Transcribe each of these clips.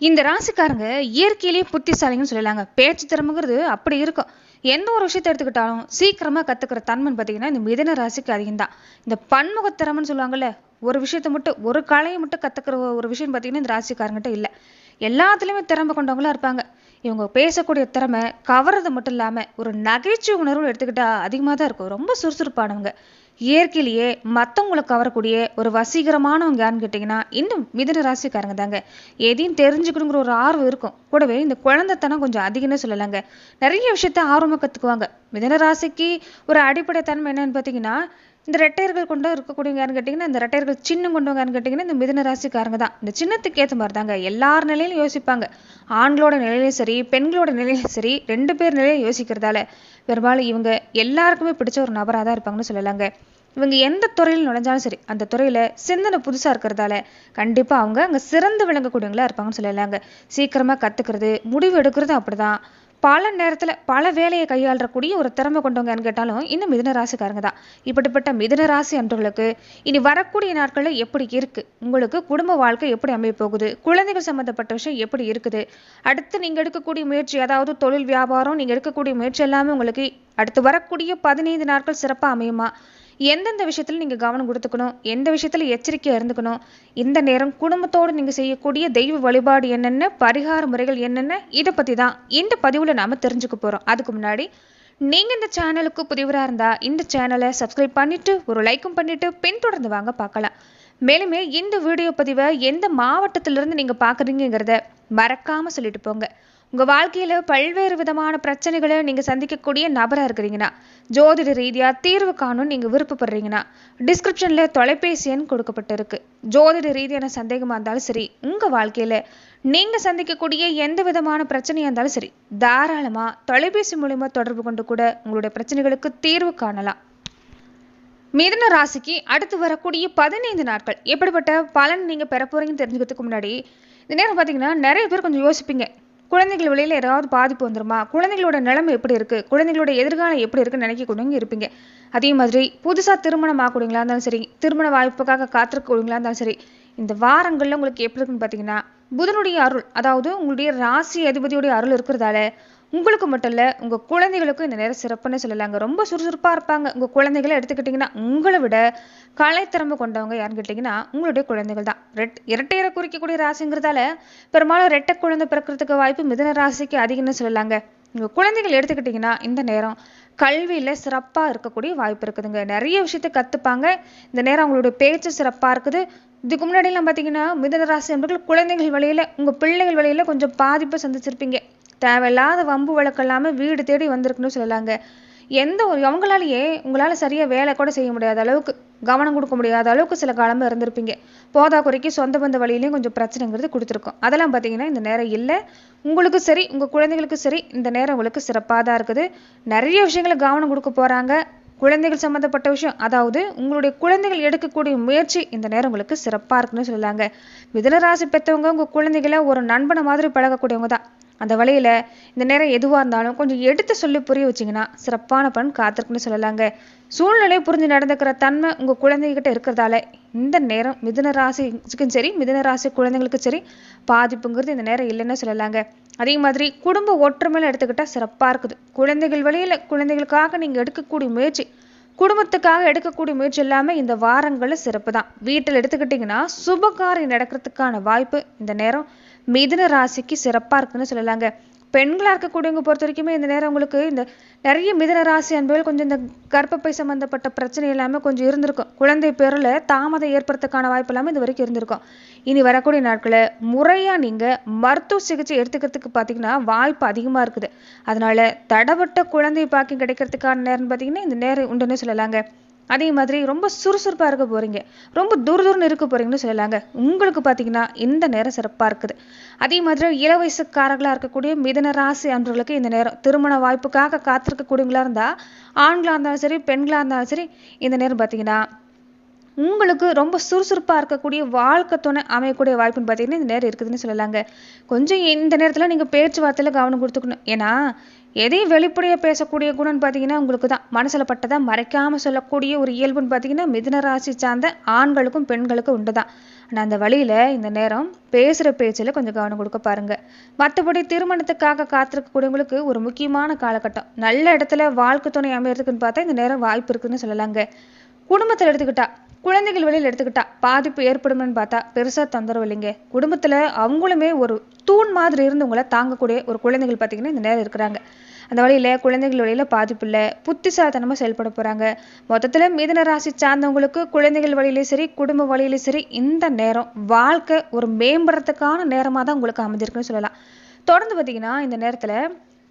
இந்த ராசிக்காரங்க இயற்கையிலேயே புத்திசாலிங்கன்னு சொல்லலாங்க. பேச்சு திறமைங்கிறது அப்படி இருக்கும். எந்த ஒரு விஷயத்தை எடுத்துக்கிட்டாலும் சீக்கிரமா கத்துக்கிற தன்மைன்னு பார்த்தீங்கன்னா இந்த மிதன ராசிக்கு அதிகம்தான். இந்த பன்முக திறமைன்னு சொல்லுவாங்கல்ல, ஒரு விஷயத்தை மட்டும் ஒரு கலையை மட்டும் கத்துக்கிற ஒரு விஷயம் பார்த்தீங்கன்னா இந்த ராசிக்காரங்கிட்ட இல்லை. எல்லாத்துலேயுமே திறமை கொண்டவங்களா இருப்பாங்க. இவங்க பேசக்கூடிய திறமை கவர்றது மட்டும் இல்லாம ஒரு நகைச்சுவை உணர்வு எடுத்துக்கிட்டா அதிகமாக தான் இருக்கும். ரொம்ப சுறுசுறுப்பானவங்க. இயற்கையிலேயே மற்றவங்களை கவரக்கூடிய ஒரு வசீகரமானவங்க யாருன்னு கேட்டிங்கன்னா இன்னும் மிதுன ராசிக்காரங்க தாங்க. எதையும் தெரிஞ்சுக்கணுங்கிற ஒரு ஆர்வம் இருக்கும். கூடவே இந்த குழந்தைத்தனம் கொஞ்சம் அதிகம்னு சொல்லலாங்க. நிறைய விஷயத்த ஆர்வமாக கற்றுக்குவாங்க. மிதுன ராசிக்கு ஒரு அடிப்படை தன்மை என்னன்னு பார்த்தீங்கன்னா இந்த ரெட்டையர்கள் கொண்டு இருக்கக்கூடியவங்க யாருன்னு கேட்டிங்கன்னா இந்த ரெட்டையர்கள் சின்னம் கொண்டவங்க யாருன்னு கேட்டிங்கன்னா இந்த மிதுன ராசிக்காரங்க தான். இந்த சின்னத்துக்கு ஏற்ற மாதிரி தாங்க எல்லார் நிலையிலும் யோசிப்பாங்க. ஆண்களோட நிலையிலும் சரி பெண்களோட நிலையிலும் சரி 2 பேர் நிலையிலும் யோசிக்கிறதால பெரும்பாலும் இவங்க எல்லாருக்குமே பிடிச்ச ஒரு நபராக தான் இருப்பாங்கன்னு சொல்லலாங்க. இவங்க எந்த துறையில் நுழைஞ்சாலும் சரி அந்த துறையில சிந்தனை புதுசா இருக்கிறதால கண்டிப்பா அவங்க அங்க சிறந்து விளங்கக்கூடியவங்களா இருப்பாங்கன்னு சொல்லலாங்க. சீக்கிரமா கத்துக்கிறது முடிவு எடுக்கிறது அப்படிதான். பல நேரத்துல பல வேலையை கையாளக்கூடிய ஒரு திறமை கொண்டவங்கன்னு கேட்டாலும் இன்னும் மிதுன ராசிக்காரங்க தான். இப்படிப்பட்ட மிதுன ராசி அன்றவர்களுக்கு இனி வரக்கூடிய நாட்கள்ல எப்படி இருக்கு, உங்களுக்கு குடும்ப வாழ்க்கை எப்படி அமைய போகுது, குழந்தைகள் சம்பந்தப்பட்ட விஷயம் எப்படி இருக்குது, அடுத்து நீங்க எடுக்கக்கூடிய முயற்சி அதாவது தொழில் வியாபாரம் நீங்க எடுக்கக்கூடிய முயற்சி எல்லாமே உங்களுக்கு அடுத்து வரக்கூடிய 15 நாட்கள் சிறப்பா அமையுமா, எந்தெந்த விஷயத்துல நீங்க கவனம் கொடுத்துக்கணும், எந்த விஷயத்துல எச்சரிக்கையா இருந்துக்கணும், இந்த நேரம் குடும்பத்தோடு நீங்க செய்யக்கூடிய தெய்வ வழிபாடு என்னென்ன, பரிகார முறைகள் என்னென்ன, இதை பத்தி தான் இந்த பதிவுல நாம தெரிஞ்சுக்க போறோம். அதுக்கு முன்னாடி நீங்க இந்த சேனலுக்கு புதியவரா இருந்தா இந்த சேனலை சப்ஸ்கிரைப் பண்ணிட்டு ஒரு லைக்கும் பண்ணிட்டு பின்தொடர்ந்து வாங்க பார்க்கலாம். மேலுமே இந்த வீடியோ பதிவை எந்த மாவட்டத்திலிருந்து நீங்க பாக்குறீங்கிறத மறக்காம சொல்லிட்டு போங்க. உங்க வாழ்க்கையில பல்வேறு விதமான பிரச்சனைகளை நீங்க சந்திக்கக்கூடிய நபரா இருக்கிறீங்கன்னா, ஜோதிட ரீதியா தீர்வு காணும் நீங்க விருப்பப்படுறீங்கன்னா டிஸ்கிரிப்ஷன்ல தொலைபேசி எண் கொடுக்கப்பட்டிருக்கு. ஜோதிட ரீதியான சந்தேகமா இருந்தாலும் சரி, உங்க வாழ்க்கையில நீங்க சந்திக்கக்கூடிய எந்த விதமான பிரச்சனையா இருந்தாலும் சரி, தாராளமா தொலைபேசி மூலமா தொடர்பு கொண்டு கூட உங்களுடைய பிரச்சனைகளுக்கு தீர்வு காணலாம். மிதுன ராசிக்கு அடுத்து வரக்கூடிய 15 நாட்கள் எப்படிப்பட்ட பலன் நீங்க பெற போறீங்கன்னு தெரிஞ்சுக்கிறதுக்கு முன்னாடி இந்த நேரம் பாத்தீங்கன்னா நிறைய பேர் கொஞ்சம் யோசிப்பீங்க. குழந்தைகள் வழியில ஏதாவது பாதிப்பு வந்துருமா, குழந்தைகளோட நிலைமை எப்படி இருக்கு, குழந்தைகளோட எதிர்காலம் எப்படி இருக்குன்னு நினைக்கக்கூடியவங்க இருப்பீங்க. அதே மாதிரி புதுசா திருமணம் ஆகக்கூடியங்களா இருந்தாலும் சரி, திருமண வாய்ப்புக்காக காத்திருக்கக்கூடியங்களா இருந்தாலும் சரி, இந்த வாரங்கள்ல உங்களுக்கு எப்படி இருக்குன்னு பாத்தீங்கன்னா புதனுடைய அருள் அதாவது உங்களுடைய ராசி அதிபதியுடைய அருள் இருக்கிறதால உங்களுக்கு மட்டும் இல்ல உங்க குழந்தைகளுக்கும் இந்த நேரம் சிறப்புன்னு சொல்லலாங்க. ரொம்ப சுறுசுறுப்பா இருப்பாங்க. உங்க குழந்தைகளை எடுத்துக்கிட்டீங்கன்னா உங்களை விட கலைத்திறமை கொண்டவங்க யாருன்னு கேட்டீங்கன்னா உங்களுடைய குழந்தைகள் தான். இரட்டையரை குறிக்கக்கூடிய ராசிங்கிறதால பெரும்பாலும் ரெட்டை குழந்தை பிறக்கிறதுக்கு வாய்ப்பு மிதுன ராசிக்கு அதிகம்னு சொல்லலாங்க. உங்க குழந்தைகள் எடுத்துக்கிட்டீங்கன்னா இந்த நேரம் கல்வியில சிறப்பா இருக்கக்கூடிய வாய்ப்பு இருக்குதுங்க. நிறைய விஷயத்த கத்துப்பாங்க. இந்த நேரம் அவங்களுடைய பேச்சு சிறப்பா இருக்குது. இதுக்கு முன்னாடி எல்லாம் பாத்தீங்கன்னா மிதுன ராசி என்பவர்கள் குழந்தைகள் வழியில உங்க பிள்ளைகள் வழியில கொஞ்சம் பாதிப்பை சந்திச்சிருப்பீங்க. தேவையில்லாத வம்பு வழக்கு இல்லாம வீடு தேடி வந்திருக்குன்னு சொல்லலாங்க. எந்த ஒரு அவங்களாலேயே உங்களால சரியா வேலை கூட செய்ய முடியாத அளவுக்கு கவனம் கொடுக்க முடியாத அளவுக்கு சில காலமா இருந்திருப்பீங்க. போதா குறைக்கு சொந்த பந்த வழியிலையும் கொஞ்சம் பிரச்சனைங்கிறது கொடுத்துருக்கோம். அதெல்லாம் பார்த்தீங்கன்னா இந்த நேரம் இல்லை. உங்களுக்கு சரி உங்க குழந்தைகளுக்கு சரி இந்த நேரம் உங்களுக்கு சிறப்பாக தான் இருக்குது. நிறைய விஷயங்களை கவனம் கொடுக்க போறாங்க. குழந்தைகள் சம்பந்தப்பட்ட விஷயம் அதாவது உங்களுடைய குழந்தைகள் எடுக்கக்கூடிய முயற்சி இந்த நேரம் உங்களுக்கு சிறப்பா இருக்குன்னு சொல்லலாங்க. மிதுன ராசி பெற்றவங்க உங்க குழந்தைகளை ஒரு நண்பனை மாதிரி பழகக்கூடியவங்க தான். அந்த வழியில இந்த நேரம் எதுவா இருந்தாலும் கொஞ்சம் எடுத்து சொல்லி புரிய வச்சிங்கன்னா சிறப்பான பலன் காத்திருக்குன்னு சொல்லலாங்க. சூழ்நிலை புரிஞ்சு நடந்துக்கிற தன்மை உங்க குழந்தைகிட்ட இருக்கிறதால இந்த நேரம் மிதுன ராசிக்கும் சரி மிதுன ராசி குழந்தைங்களுக்கும் சரி பாதிப்புங்கிறது இந்த நேரம் இல்லைன்னு சொல்லலாங்க. அதே மாதிரி குடும்ப ஒற்றுமையில எடுத்துக்கிட்டா சிறப்பா இருக்குது. குழந்தைகள் வழியில குழந்தைகளுக்காக நீங்க எடுக்கக்கூடிய முயற்சி குடும்பத்துக்காக எடுக்கக்கூடிய முயற்சி எல்லாமே இந்த வாரங்கள்ல சிறப்பு தான். வீட்டில் எடுத்துக்கிட்டீங்கன்னா சுபகாரியம் நடக்கிறதுக்கான வாய்ப்பு இந்த நேரம் மிதுன ராசிக்கு சிறப்பா இருக்குன்னு சொல்லலாங்க. பெண்களா இருக்கக்கூடியவங்க பொறுத்த வரைக்குமே இந்த நேரம் உங்களுக்கு இந்த நிறைய மிதுன ராசி அன்பர்கள் கொஞ்சம் இந்த கர்ப்பப்பை சம்பந்தப்பட்ட பிரச்சனை எல்லாமே கொஞ்சம் இருந்திருக்கும். குழந்தை பேருல தாமதம் ஏற்படுறதுக்கான வாய்ப்பு எல்லாமே இது வரைக்கும் இருந்திருக்கும். இனி வரக்கூடிய நாட்களை முறையா நீங்க மருத்துவ சிகிச்சை எடுத்துக்கிறதுக்கு பாத்தீங்கன்னா வாய்ப்பு அதிகமா இருக்குது. அதனால தடப்பட்ட குழந்தை பாக்கியம் கிடைக்கிறதுக்கான நேரம் பாத்தீங்கன்னா இந்த நேரம் உண்டுன்னு சொல்லலாங்க. அதே மாதிரி ரொம்ப சுறுசுறுப்பா இருக்க போறீங்க, ரொம்ப தூரம்னு இருக்க போறீங்கன்னு சொல்லலாங்க. உங்களுக்கு பாத்தீங்கன்னா இந்த நேரம் சிறப்பா இருக்குது. அதே மாதிரி இள வயசுக்காரர்களா இருக்கக்கூடிய மிதுன ராசி அன்பர்களுக்கு இந்த நேரம் திருமண வாய்ப்புக்காக காத்திருக்கக்கூடியவங்களா இருந்தா ஆண்களா இருந்தாலும் சரி பெண்களா இருந்தாலும் சரி இந்த நேரம் பாத்தீங்கன்னா உங்களுக்கு ரொம்ப சுறுசுறுப்பா இருக்கக்கூடிய வாழ்க்கை துணை அமையக்கூடிய வாய்ப்புன்னு பார்த்தீங்கன்னா இந்த நேரம் இருக்குதுன்னு சொல்லலாங்க. கொஞ்சம் இந்த நேரத்தில் நீங்கள் பேச்சுவார்த்தையில் கவனம் கொடுத்துக்கணும். ஏன்னா எதையும் வெளிப்படையாக பேசக்கூடிய குணம்னு பார்த்தீங்கன்னா உங்களுக்கு தான். மனசில் பட்டதை மறைக்காமல் சொல்லக்கூடிய ஒரு இயல்புன்னு பார்த்தீங்கன்னா மிதுன ராசி சார்ந்த ஆண்களுக்கும் பெண்களுக்கும் உண்டு தான். ஆனால் அந்த வழியில் இந்த நேரம் பேசுகிற பேச்சில் கொஞ்சம் கவனம் கொடுக்க பாருங்க. மற்றபடி திருமணத்துக்காக காத்திருக்கக்கூடியவங்களுக்கு ஒரு முக்கியமான காலகட்டம். நல்ல இடத்துல வாழ்க்கை துணை அமையறதுக்குன்னு பார்த்தா இந்த நேரம் வாய்ப்பு இருக்குன்னு சொல்லலாங்க. குடும்பத்தில் எடுத்துக்கிட்டா, குழந்தைகள் வழியில் எடுத்துக்கிட்டா பாதிப்பு ஏற்படும்னு பார்த்தா பெருசாக தொந்தரவு இல்லைங்க. குடும்பத்தில் அவங்களுமே ஒரு தூண் மாதிரி இருந்து உங்களை தாங்கக்கூடிய ஒரு குழந்தைகள் பார்த்தீங்கன்னா இந்த நேரம் இருக்கிறாங்க. அந்த வழியில் குழந்தைகள் வழியில் பாதிப்பு இல்லை, புத்திசாலித்தனமாக செயல்பட போகிறாங்க. மொத்தத்தில் மிதுன ராசி சார்ந்தவங்களுக்கு குழந்தைகள் வழியிலே சரி குடும்ப வழியிலே சரி இந்த நேரம் வாழ்க்கை ஒரு மேம்படுறதுக்கான நேரமாக தான் உங்களுக்கு அமைஞ்சிருக்குன்னு சொல்லலாம். தொடர்ந்து பார்த்தீங்கன்னா இந்த நேரத்தில்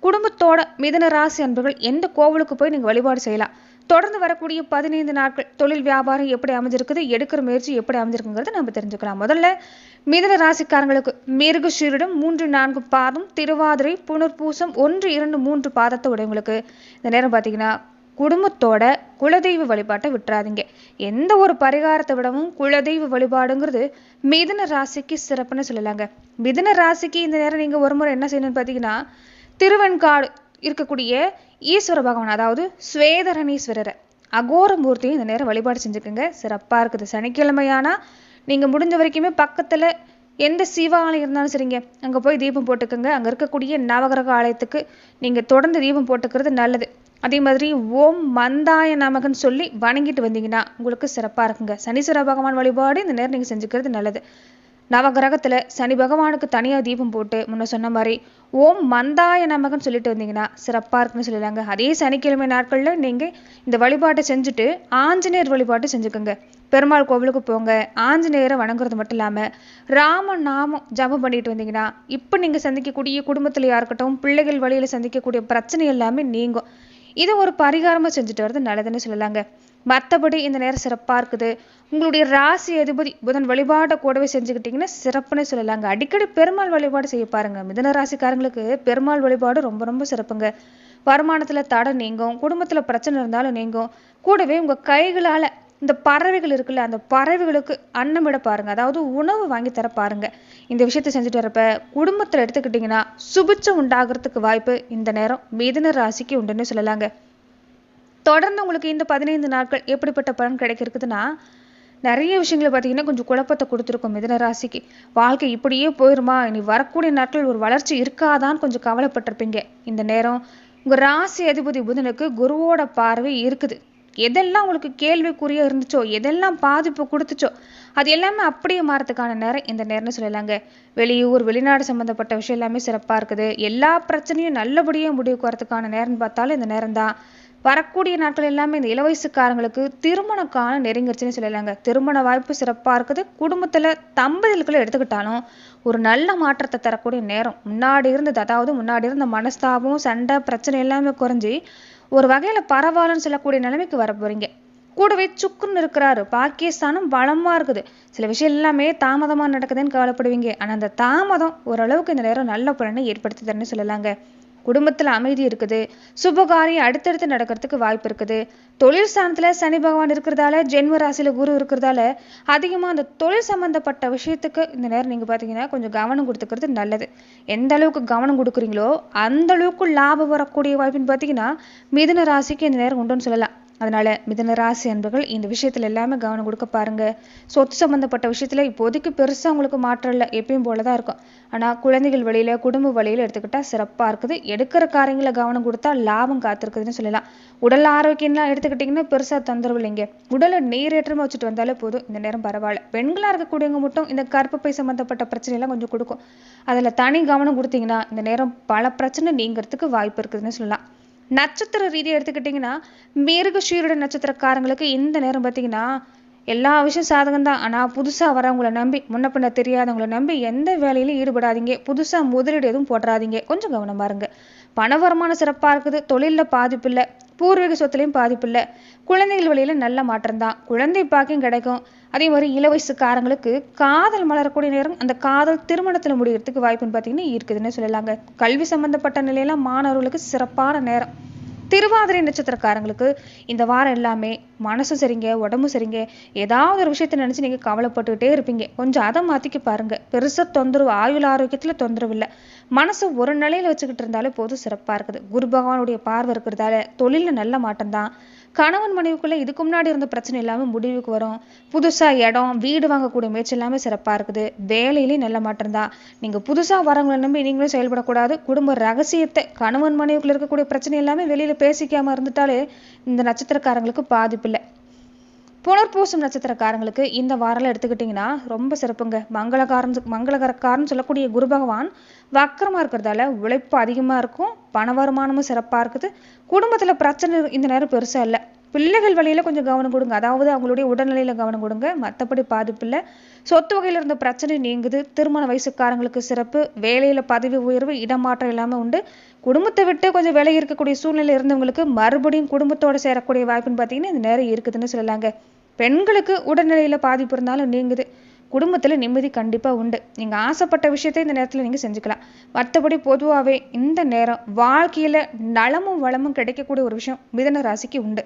குடும்பத்தோட மிதுன ராசி அன்பர்கள் எந்த கோவிலுக்கு போய் நீங்கள் வழிபாடு செய்யலாம். தொடர்ந்து வரக்கூடிய 15 நாட்கள் தொழில் வியாபாரம் எப்படி அமைஞ்சிருக்குது, எடுக்கிற முயற்சி எப்படி அமைஞ்சிருக்குங்கிறத நம்ம தெரிஞ்சுக்கலாம். முதல்ல மிதுன ராசிக்காரங்களுக்கு மிருகசீரிடம் 3, 4 பாதம், திருவாதிரை, புனர்பூசம் 1, 2, 3 பாதத்தை உடையவங்களுக்கு இந்த நேரம் பார்த்தீங்கன்னா குடும்பத்தோட குலதெய்வ வழிபாட்டை விட்டுறாதீங்க. எந்த ஒரு பரிகாரத்தை விடவும் குலதெய்வ வழிபாடுங்கிறது மிதுன ராசிக்கு சிறப்புன்னு சொல்லலாங்க. மிதுன ராசிக்கு இந்த நேரம் நீங்கள் ஒரு முறை என்ன செய்யணும்னு பார்த்தீங்கன்னா திருவெண்காடு இருக்கக்கூடிய ஈஸ்வர பகவான், அதாவது ஸ்வேதரணீஸ்வரரை அகோரமூர்த்தியும் இந்த நேரம் வழிபாடு செஞ்சுக்கோங்க. சிறப்பாக இருக்குது. சனிக்கிழமையானா நீங்கள் முடிஞ்ச வரைக்குமே பக்கத்தில் எந்த சிவாலயம் இருந்தாலும் சரிங்க, அங்கே போய் தீபம் போட்டுக்கோங்க. அங்கே இருக்கக்கூடிய நவகிரக ஆலயத்துக்கு நீங்கள் தொடர்ந்து தீபம் போட்டுக்கிறது நல்லது. அதே மாதிரி ஓம் மந்தாய நமகன்னு சொல்லி வணங்கிட்டு வந்தீங்கன்னா உங்களுக்கு சிறப்பாக இருக்குங்க. சனீஸ்வர பகவான் வழிபாடு இந்த நேரம் நீங்கள் செஞ்சுக்கிறது நல்லது. நவகிரகத்தில் சனி பகவானுக்கு தனியாக தீபம் போட்டு முன்ன சொன்ன மாதிரி ஓம் மந்தாய நமகன்னு சொல்லிட்டு வந்தீங்கன்னா சிறப்பாக இருக்குன்னு சொல்லலாங்க. அதே சனிக்கிழமை நாட்களில் நீங்கள் இந்த வழிபாட்டை செஞ்சுட்டு ஆஞ்சநேயர் வழிபாட்டு செஞ்சுக்கோங்க. பெருமாள் கோவிலுக்கு போங்க. ஆஞ்சநேயரை வணங்குறது மட்டும் இல்லாமல் ராம நாமம் ஜபம் பண்ணிட்டு வந்தீங்கன்னா இப்போ நீங்கள் சந்திக்கக்கூடிய குடும்பத்தில் யாருக்கட்டும் பிள்ளைகள் வழியில் சந்திக்கக்கூடிய பிரச்சனை எல்லாமே நீங்கும். இதை ஒரு பரிகாரமாக செஞ்சுட்டு வர்றது நல்லதுன்னு சொல்லலாங்க. மற்றபடி இந்த நேரம் சிறப்பாக இருக்குது. உங்களுடைய ராசி அதிபதி புதன் வழிபாட்டை கூடவே செஞ்சுக்கிட்டிங்கன்னா சிறப்புன்னு சொல்லலாங்க. அடிக்கடி பெருமாள் வழிபாடு செய்ய பாருங்க. மிதுன ராசிக்காரங்களுக்கு பெருமாள் வழிபாடு ரொம்ப ரொம்ப சிறப்புங்க. வருமானத்தில் தடை நீங்கும், குடும்பத்தில் பிரச்சனை இருந்தாலும் நீங்கும். கூடவே உங்கள் கைகளால் இந்த பறவைகள் இருக்குல்ல, அந்த பறவைகளுக்கு அன்னமிட பாருங்க, அதாவது உணவு வாங்கி தர பாருங்க. இந்த விஷயத்தை செஞ்சுட்டு வரப்ப குடும்பத்தில் எடுத்துக்கிட்டிங்கன்னா சுபிட்சம் உண்டாகிறதுக்கு வாய்ப்பு இந்த நேரம் மிதுன ராசிக்கு உண்டுன்னு சொல்லலாங்க. தொடர்ந்து உங்களுக்கு இந்த 15 நாட்கள் எப்படிப்பட்ட பலன் கிடைக்கிறதுன்னா நிறைய விஷயங்களை பார்த்தீங்கன்னா கொஞ்சம் குழப்பத்தை கொடுத்துருக்கோம். மிதுன ராசிக்கு வாழ்க்கை இப்படியே போயிருமா, இனி வரக்கூடிய நாட்கள் ஒரு வளர்ச்சி இருக்காதான்னு கொஞ்சம் கவலைப்பட்டிருப்பீங்க. இந்த நேரம் உங்கள் ராசி அதிபதி புதனுக்கு குருவோட பார்வை இருக்குது. எதெல்லாம் உங்களுக்கு கேள்விக்குறியா இருந்துச்சோ, எதெல்லாம் பாதிப்பு கொடுத்துச்சோ அது எல்லாமே அப்படியே மாறதுக்கான நேரம் இந்த நேரம்னு சொல்லலாங்க. வெளியூர் வெளிநாடு சம்மந்தப்பட்ட விஷயம் எல்லாமே சிறப்பாக இருக்குது. எல்லா பிரச்சனையும் நல்லபடியாக முடிவுக்கு வரதுக்கான நேரம்னு பார்த்தாலும் இந்த நேரம் தான். வரக்கூடிய நாட்கள் எல்லாமே இந்த இளவயசுக்காரங்களுக்கு திருமணக்கான நெருங்கிருச்சுன்னு சொல்லலாங்க. திருமண வாய்ப்பு சிறப்பாக இருக்குது. குடும்பத்தில் தம்பதிகளுக்குள்ள எடுத்துக்கிட்டாலும் ஒரு நல்ல மாற்றத்தை தரக்கூடிய நேரம். முன்னாடி இருந்தது, அதாவது முன்னாடி இருந்த மனஸ்தாபம் சண்டை பிரச்சனை எல்லாமே குறைஞ்சி ஒரு வகையில் பரவாயில்லன்னு சொல்லக்கூடிய நிலைமைக்கு வர போறீங்க. கூடவே சுக்குன்னு இருக்கிறாரு, பாக்கியஸ்தானம் பலமா இருக்குது. சில விஷயம் எல்லாமே தாமதமாக நடக்குதுன்னு கவலைப்படுவீங்க. ஆனால் அந்த தாமதம் ஓரளவுக்கு இந்த நேரம் நல்ல பலனை ஏற்படுத்தி தரேன்னு சொல்லலாங்க. குடும்பத்தில் அமைதி இருக்குது. சுபகாரியம் அடுத்தடுத்து நடக்கிறதுக்கு வாய்ப்பு இருக்குது. தொழில் ஸ்தானத்தில் சனி பகவான் இருக்கிறதால, ஜென்ம ராசியில் குரு இருக்கிறதால அதிகமாக அந்த தொழில் சம்மந்தப்பட்ட விஷயத்துக்கு இந்த நேரம் நீங்கள் பார்த்தீங்கன்னா கொஞ்சம் கவனம் கொடுத்துக்கிறது நல்லது. எந்த அளவுக்கு கவனம் கொடுக்குறீங்களோ அந்த அளவுக்கு லாபம் வரக்கூடிய வாய்ப்புன்னு பார்த்தீங்கன்னா மிதுன ராசிக்கு இந்த நேரம் உண்டுன்னு சொல்லலாம். அதனால மிதுன ராசி அன்பர்கள் இந்த விஷயத்துல எல்லாமே கவனம் கொடுக்க பாருங்க. சொத்து சம்பந்தப்பட்ட விஷயத்துல இப்போதைக்கு பெருசா உங்களுக்கு மாற்றம் இல்லை, எப்பயும் போலதான் இருக்கும். ஆனா குழந்தைகள் வழியில குடும்ப வழியில எடுத்துக்கிட்டா சிறப்பா இருக்குது. எடுக்கிற காரியங்களை கவனம் கொடுத்தா லாபம் காத்திருக்குதுன்னு சொல்லலாம். உடல் ஆரோக்கியம்லாம் எடுத்துக்கிட்டீங்கன்னா பெருசா தொந்தரவு இல்லைங்க. உடலை நீரேற்றமா வச்சுட்டு வந்தாலே போதும். இந்த நேரம் பரவாயில்ல. பெண்களா இருக்கக்கூடியவங்க மட்டும் இந்த கர்ப்பப்பை சம்பந்தப்பட்ட பிரச்சனை எல்லாம் கொஞ்சம் கொடுக்கும். அதுல தனி கவனம் கொடுத்தீங்கன்னா இந்த நேரம் பல பிரச்சனை நீங்கிறதுக்கு வாய்ப்பு இருக்குதுன்னு சொல்லலாம். நட்சத்திர ரீதியாக எடுத்துக்கிட்டிங்கன்னா மிருகசீரிட நட்சத்திரக்காரங்களுக்கு இந்த நேரம் பார்த்தீங்கன்னா எல்லா விஷயம் சாதகம் தான். ஆனால் புதுசாக வரவங்களை நம்பி, முன்ன பின்ன தெரியாதவங்களை நம்பி எந்த வேலையிலும் ஈடுபடாதீங்க. புதுசாக முதலீடு எதுவும் போடுறாதீங்க. கொஞ்சம் கவனமா இருங்க. பண வருமானம் சிறப்பாக இருக்குது. தொழிலில் பாதிப்பு இல்லை, பூர்வீக சொத்துலையும் பாதிப்பு இல்லை. குழந்தைகள் வழியில நல்ல மாற்றம் தான். குழந்தை பாக்கியம் கிடைக்கும். அதே மாதிரி இளவயசுக்காரங்களுக்கு காதல் மலரக்கூடிய நேரம். அந்த காதல் திருமணத்தில் முடிகிறதுக்கு வாய்ப்புன்னு பார்த்தீங்கன்னா இருக்குதுன்னு சொல்லலாங்க. கல்வி சம்பந்தப்பட்ட நிலையெல்லாம் மாணவர்களுக்கு சிறப்பான நேரம். திருவாதிரை நட்சத்திரக்காரங்களுக்கு இந்த வாரம் எல்லாமே மனசு சரிங்க, உடம்பு சரிங்க, ஏதாவது ஒரு விஷயத்த நினைச்சு நீங்க கவலைப்பட்டுக்கிட்டே இருப்பீங்க. கொஞ்சம் அதை மாத்திக்க பாருங்க. பெருசா தொந்தரவு, ஆயுள் ஆரோக்கியத்துல தொந்தரவு இல்லை. மனசு ஒரு நிலையில வச்சுக்கிட்டு இருந்தாலே போதும், சிறப்பா இருக்குது. குரு பகவானுடைய பார்வை இருக்கிறதால தொழில நல்ல மாற்றம் தான். கணவன் மனைவிக்குள்ள இதுக்கு முன்னாடி இருந்த பிரச்சனை எல்லாமே முடிவுக்கு வரும். புதுசா இடம் வீடு வாங்கக்கூடிய முயற்சி எல்லாமே சிறப்பா இருக்குது. வேலையிலேயும் நல்ல மாற்றம் தான். நீங்க புதுசா வரவங்களை நம்பி நீங்களும் செயல்படக்கூடாது. குடும்ப ரகசியத்தை, கணவன் மனைவிக்குள்ள இருக்கக்கூடிய பிரச்சனை எல்லாமே வெளியில பேசிக்காம இருந்துட்டாலே இந்த நட்சத்திரக்காரங்களுக்கு பாதிப்பு இல்லை. புனர்பூசம் நட்சத்திரக்காரங்களுக்கு இந்த வாரம் எடுத்துக்கிட்டிங்கன்னா ரொம்ப சிறப்புங்க. மங்களகரக்காரன்னு சொல்லக்கூடிய குரு பகவான் வக்கரமா இருக்கிறதால உழைப்பு அதிகமா இருக்கும். பண வருமானமும் சிறப்பா இருக்குது. குடும்பத்துல பிரச்சனை இந்த நேரம் பெருசா இல்லை. பிள்ளைகள் வழியில கொஞ்சம் கவனம் கொடுங்க. அதாவது அவங்களுடைய உடல்நிலையில கவனம் கொடுங்க. மற்றபடி பாதிப்பு இல்லை. சொத்து வகையில இருந்த பிரச்சனை நீங்குது. திருமண வயசுக்காரங்களுக்கு சிறப்பு. வேலையில பதவி உயர்வு, இடமாற்றம் எல்லாமே உண்டு. குடும்பத்தை விட்டு கொஞ்சம் விலகி இருக்கக்கூடிய சூழ்நிலை இருந்தவங்களுக்கு மறுபடியும் குடும்பத்தோட சேரக்கூடிய வாய்ப்புன்னு பார்த்தீங்கன்னா இந்த நேரம் இருக்குதுன்னு சொல்லலாங்க. பெண்களுக்கு உடல்நிலையில பாதிப்பு இருந்தாலும் நீங்குது. குடும்பத்துல நிம்மதி கண்டிப்பா உண்டு. நீங்க ஆசைப்பட்ட விஷயத்தை இந்த நேரத்துல நீங்க செஞ்சுக்கலாம். மற்றபடி பொதுவாகவே இந்த நேரம் வாழ்க்கையில நலமும் வளமும் கிடைக்கக்கூடிய ஒரு விஷயம் மிதுன ராசிக்கு உண்டு.